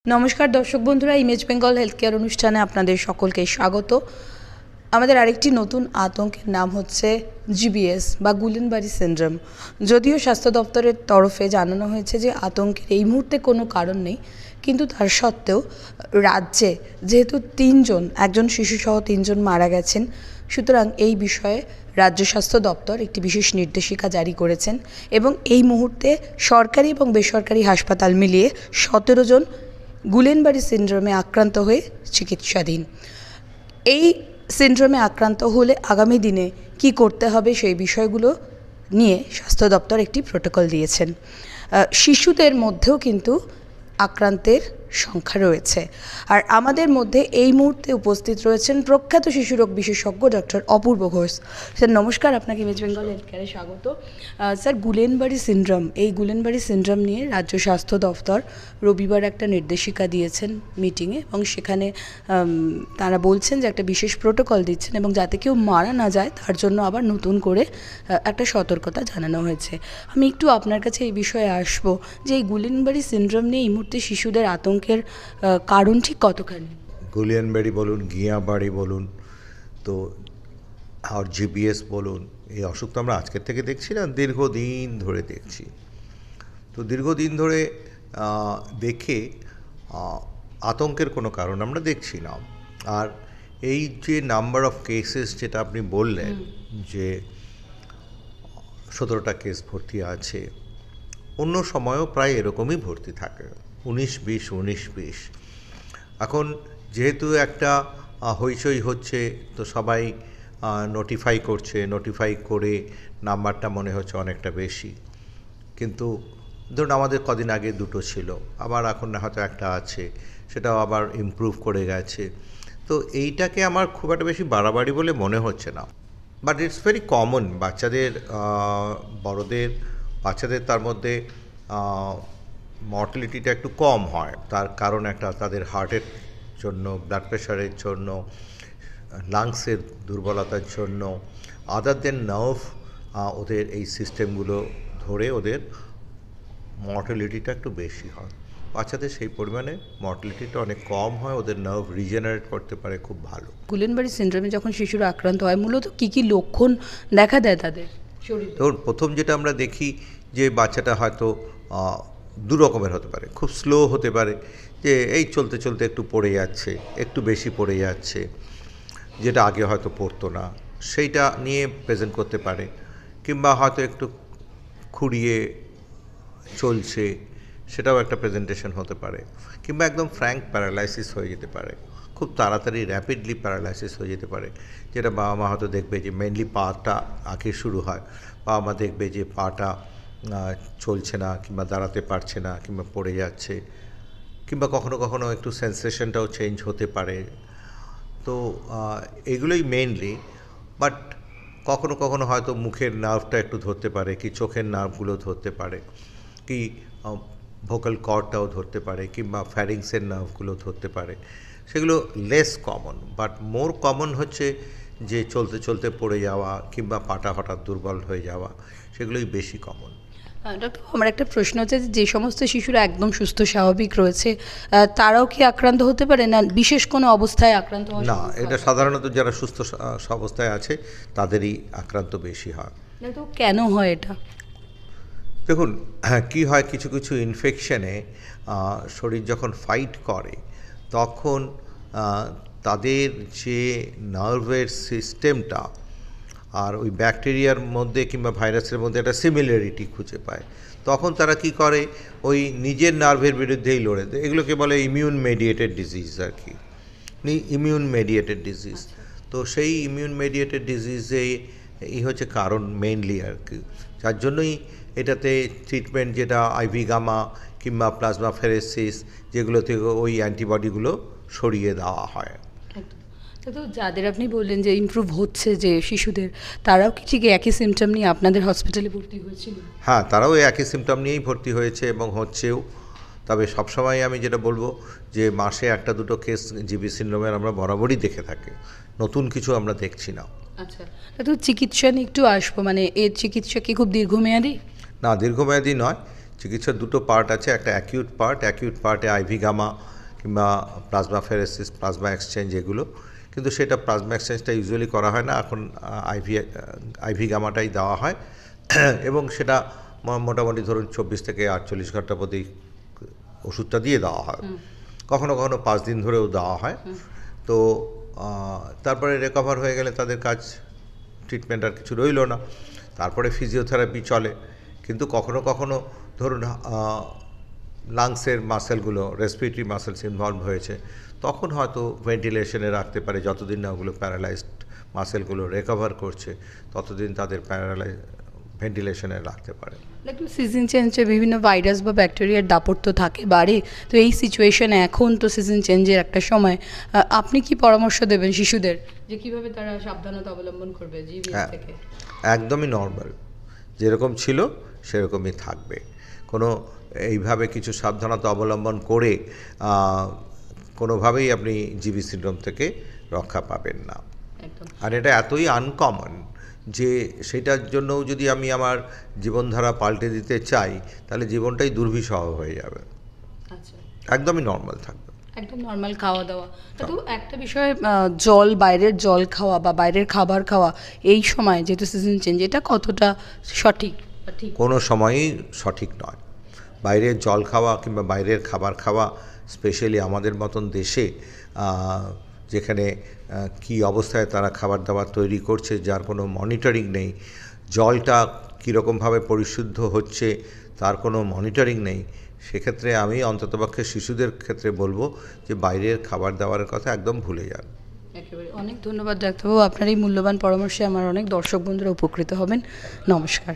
নমস্কার দর্শক বন্ধুরা, ইমেজ বেঙ্গল হেলথ কেয়ার অনুষ্ঠানে আপনাদের সকলকে স্বাগত। আমাদের আরেকটি নতুন আতঙ্কের নাম হচ্ছে জিবিএস বা গুলেনবারি সিনড্রোম। যদিও স্বাস্থ্য দপ্তরের তরফে জানানো হয়েছে যে আতঙ্কের এই মুহূর্তে কোনো কারণ নেই, কিন্তু তার সত্ত্বেও রাজ্যে যেহেতু একজন শিশুসহ 3 মারা গেছেন, সুতরাং এই বিষয়ে রাজ্য স্বাস্থ্য দপ্তর একটি বিশেষ নির্দেশিকা জারি করেছেন এবং এই মুহূর্তে সরকারি এবং বেসরকারি হাসপাতাল মিলিয়ে 17 জন গুলেনবারি সিনড্রোমে আক্রান্ত হয়ে চিকিৎসাধীন। এই সিনড্রোমে আক্রান্ত হলে আগামী দিনে কি করতে হবে সেই বিষয়গুলো নিয়ে স্বাস্থ্য দপ্তর একটি প্রোটোকল দিয়েছেন। শিশুদের মধ্যেও কিন্তু আক্রান্তের সংখ্যা রয়েছে। আর আমাদের মধ্যে এই মুহূর্তে উপস্থিত রয়েছেন প্রখ্যাত শিশুরোগ বিশেষজ্ঞ ডক্টর অপূর্ব ঘোষ। স্যার নমস্কার, আপনাকে ইমেজ বেঙ্গল হেলথ কেয়ারে স্বাগত। স্যার, গুলেনবারি সিনড্রোম নিয়ে রাজ্য স্বাস্থ্য দফতর রবিবার একটা নির্দেশিকা দিয়েছেন মিটিংয়ে, এবং সেখানে তারা বলছেন যে একটা বিশেষ প্রোটোকল দিচ্ছেন এবং যাতে কেউ মারা না যায় তার জন্য আবার নতুন করে একটা সতর্কতা জানানো হয়েছে। আমি একটু আপনার কাছে এই বিষয়ে আসবো যে এই গুলেনবারি সিনড্রোম নিয়ে এই মুহূর্তে শিশুদের আতঙ্কের কারণ ঠিক কতখানি? গুলিয়ানবাড়ি বলুন, ঘিয়াবাড়ি বলুন, তো আর জিবিএস বলুন, এই অসুখ তো আমরা আজকের থেকে দেখছি না, দীর্ঘদিন ধরে দেখছি। তো দীর্ঘদিন ধরে দেখে আতঙ্কের কোনো কারণ আমরা দেখছি না। আর এই যে নাম্বার অফ কেসেস যেটা আপনি বললেন যে 17টা কেস ভর্তি আছে, অন্য সময়ও প্রায় এরকমই ভর্তি থাকে, 19-20 এখন যেহেতু একটা হইচই হচ্ছে, তো সবাই নোটিফাই করে নাম্বারটা মনে হচ্ছে অনেকটা বেশি। কিন্তু ধরুন আমাদের কদিন আগে 2টো ছিল, আবার এখন হয়তো একটা আছে, সেটাও আবার ইমপ্রুভ করে গেছে। তো এইটাকে আমার খুব একটা বেশি বাড়াবাড়ি বলে মনে হচ্ছে না। But it's very common. বাচ্চাদের তার মধ্যে মর্টালিটিটা একটু কম হয়। তার কারণ একটা তাদের হার্টের জন্য, ব্লাড প্রেশারের জন্য, লাংসের দুর্বলতার জন্য, আদার দেন নার্ভ, ওদের এই সিস্টেমগুলো ধরে ওদের মর্টালিটিটা একটু বেশি হয়। বাচ্চাদের সেই পরিমাণে মর্টালিটিটা অনেক কম হয়, ওদের নার্ভ রিজেনারেট করতে পারে খুব ভালো। গুলেনবারি সিনড্রোমে যখন শিশুরা আক্রান্ত হয়, মূলত কী কী লক্ষণ দেখা দেয় তাদের শরীরে? ধরুন প্রথম যেটা আমরা দেখি যে বাচ্চাটা হয়তো দু রকমের হতে পারে। খুব স্লো হতে পারে, যে এই চলতে চলতে একটু পড়ে যাচ্ছে, একটু বেশি পড়ে যাচ্ছে, যেটা আগে হয়তো পড়তো না, সেইটা নিয়ে প্রেজেন্ট করতে পারে। কিংবা হয়তো একটু খুঁড়িয়ে চলছে, সেটাও একটা প্রেজেন্টেশন হতে পারে। কিংবা একদম ফ্র্যাঙ্ক প্যারালাইসিস হয়ে যেতে পারে, খুব তাড়াতাড়ি র্যাপিডলি প্যারালাইসিস হয়ে যেতে পারে, যেটা বাবা মা হয়তো দেখবে যে মেনলি পাটা আগে শুরু হয়। বাবা মা দেখবে যে পাটা চলছে না, কিংবা দাঁড়াতে পারছে না, কিংবা পড়ে যাচ্ছে, কিংবা কখনো কখনো একটু সেন্সেশনটাও চেঞ্জ হতে পারে। তো এগুলোই মেনলি। বাট কখনো কখনো হয়তো মুখের নার্ভটা একটু ধরতে পারে, কি চোখের নার্ভগুলো ধরতে পারে, কি ভোকাল কর্ডটাও ধরতে পারে, কিংবা ফ্যারিংসের নার্ভগুলো ধরতে পারে। সেগুলো less common. But more common হচ্ছে যে চলতে চলতে পড়ে যাওয়া, কিংবা পাটা হঠাৎ দুর্বল হয়ে যাওয়া, সেগুলোই বেশি কমন। ডক্টর, আমার একটা প্রশ্ন হচ্ছে যে সমস্ত শিশুরা একদম সুস্থ স্বাভাবিক রয়েছে, তারাও কি আক্রান্ত হতে পারে, না বিশেষ কোনো অবস্থায় আক্রান্ত হয়? না, এটা সাধারণত যারা সুস্থ অবস্থায় আছে তাদেরই আক্রান্ত বেশি হয়। তো কেন হয় এটা? দেখুন, কী হয়, কিছু কিছু ইনফেকশনে শরীর যখন ফাইট করে, তখন তাদের যে নার্ভের সিস্টেমটা আর ওই ব্যাকটেরিয়ার মধ্যে কিংবা ভাইরাসের মধ্যে একটা সিমিলারিটি খুঁজে পায়। তখন তারা কি করে, ওই নিজের নার্ভের বিরুদ্ধেই লড়ে দেয়। এগুলোকে বলে ইমিউন মেডিয়েটেড ডিজিজ আর কি, ইমিউন মেডিয়েটেড ডিজিজ। তো সেই ইমিউন মেডিয়েটেড ডিজিজে এই হচ্ছে কারণ মেইনলি আর কি, যার জন্যই এটাতে ট্রিটমেন্ট যেটা আইভি গামা কিংবা প্লাজমা ফেরেসিস, যেগুলো থেকে ওই অ্যান্টিবডিগুলো সরিয়ে দেওয়া হয়। তো যাদের আপনি বললেন যে ইমপ্রুভ হচ্ছে যে শিশুদের, তারাও কি ঠিক একই সিমটম নিয়ে আপনাদের হসপিটালে ভর্তি হয়েছিল? হ্যাঁ, তারাও একই সিমটম নিয়েই ভর্তি হয়েছে এবং হচ্ছেও। তবে সবসময় আমি যেটা বলবো যে মাসে 1-2 কেস জিবি সিনড্রোমের আমরা বরাবরই দেখে থাকি, নতুন কিছু আমরা দেখছি না। আচ্ছা, তো চিকিৎসা নিয়ে একটু আসবো, মানে এর চিকিৎসা কি খুব দীর্ঘমেয়াদী? না, দীর্ঘমেয়াদী নয়। চিকিৎসার দুটো পার্ট আছে, একটা অ্যাকিউট পার্টে আইভি গামা কিংবা প্লাজমাফেরেসিস, প্লাজমা এক্সচেঞ্জ এগুলো, কিন্তু সেটা প্লাজমা এক্সচেঞ্জটা ইউজুয়ালি করা হয় না, এখন আইভি গামাটাই দেওয়া হয় এবং সেটা মোটামুটি ধরুন 24 থেকে 48 ঘন্টা প্রতি ওষুধটা দিয়ে দেওয়া হয়, কখনো কখনো 5 দিন ধরেও দেওয়া হয়। তো তারপরে রিকভার হয়ে গেলে তাদের কাজ, ট্রিটমেন্ট আর কিছু রইল না, তারপরে ফিজিওথেরাপি চলে। কিন্তু কখনো কখনো ধরুন লাংসের মাসেলগুলো, রেসপিরেটরি মাসেলস ইনভলভ হয়েছে, তখন হয়তো ভেন্টিলেশনে রাখতে পারে, যতদিন না ওগুলো প্যারালাইজড মাসেলগুলো রিকভার করছে ততদিন তাদের ভেন্টিলেশনে রাখতে পারে। একটু সিজন চেঞ্জে বিভিন্ন ভাইরাস বা ব্যাকটেরিয়ার দাপট তো থাকে বাড়ে, তো এই সিচুয়েশনে এখন তো সিজন চেঞ্জের একটা সময়, আপনি কি পরামর্শ দেবেন শিশুদের যে কিভাবে তারা সাবধানতা অবলম্বন করবে জিবিএস থেকে? একদমই নর্মাল, যেরকম ছিল সেরকমই থাকবে। কোনো এইভাবে কিছু সাবধানতা অবলম্বন করে কোনোভাবেই আপনি জিবি সিনড্রোম থেকে রক্ষা পাবেন না। আর এটা এতই আনকমন যে সেটার জন্যও যদি আমি আমার জীবনধারা পাল্টে দিতে চাই তাহলে জীবনটাই দুর্বিষহ হয়ে যাবে। আচ্ছা, একদমই নর্মাল থাকবে, একদম নর্মাল খাওয়া দাওয়া। তো একটা বিষয়, জল, বাইরের জল খাওয়া বা বাইরের খাবার খাওয়া এই সময় যেহেতু সিজন চেঞ্জ, এটা কতটা সঠিক? ঠিক কোনো সময়ই সঠিক নয়। বাইরের জল খাওয়া কিংবা বাইরের খাবার খাওয়া, স্পেশালি আমাদের মতন দেশে যেখানে কি অবস্থায় তারা খাবার দাবার তৈরি করছে যার কোনো মনিটরিং নেই, জলটা কীরকমভাবে পরিশুদ্ধ হচ্ছে তার কোনো মনিটরিং নেই, সেক্ষেত্রে আমি অন্ততপক্ষে শিশুদের ক্ষেত্রে বলবো যে বাইরের খাবার দাবারের কথা একদম ভুলে যান। একেবারে অনেক ধন্যবাদ ডাক্তারবাবু, আপনার এই মূল্যবান পরামর্শে আমার অনেক দর্শক বন্ধুরা উপকৃত হবেন। নমস্কার।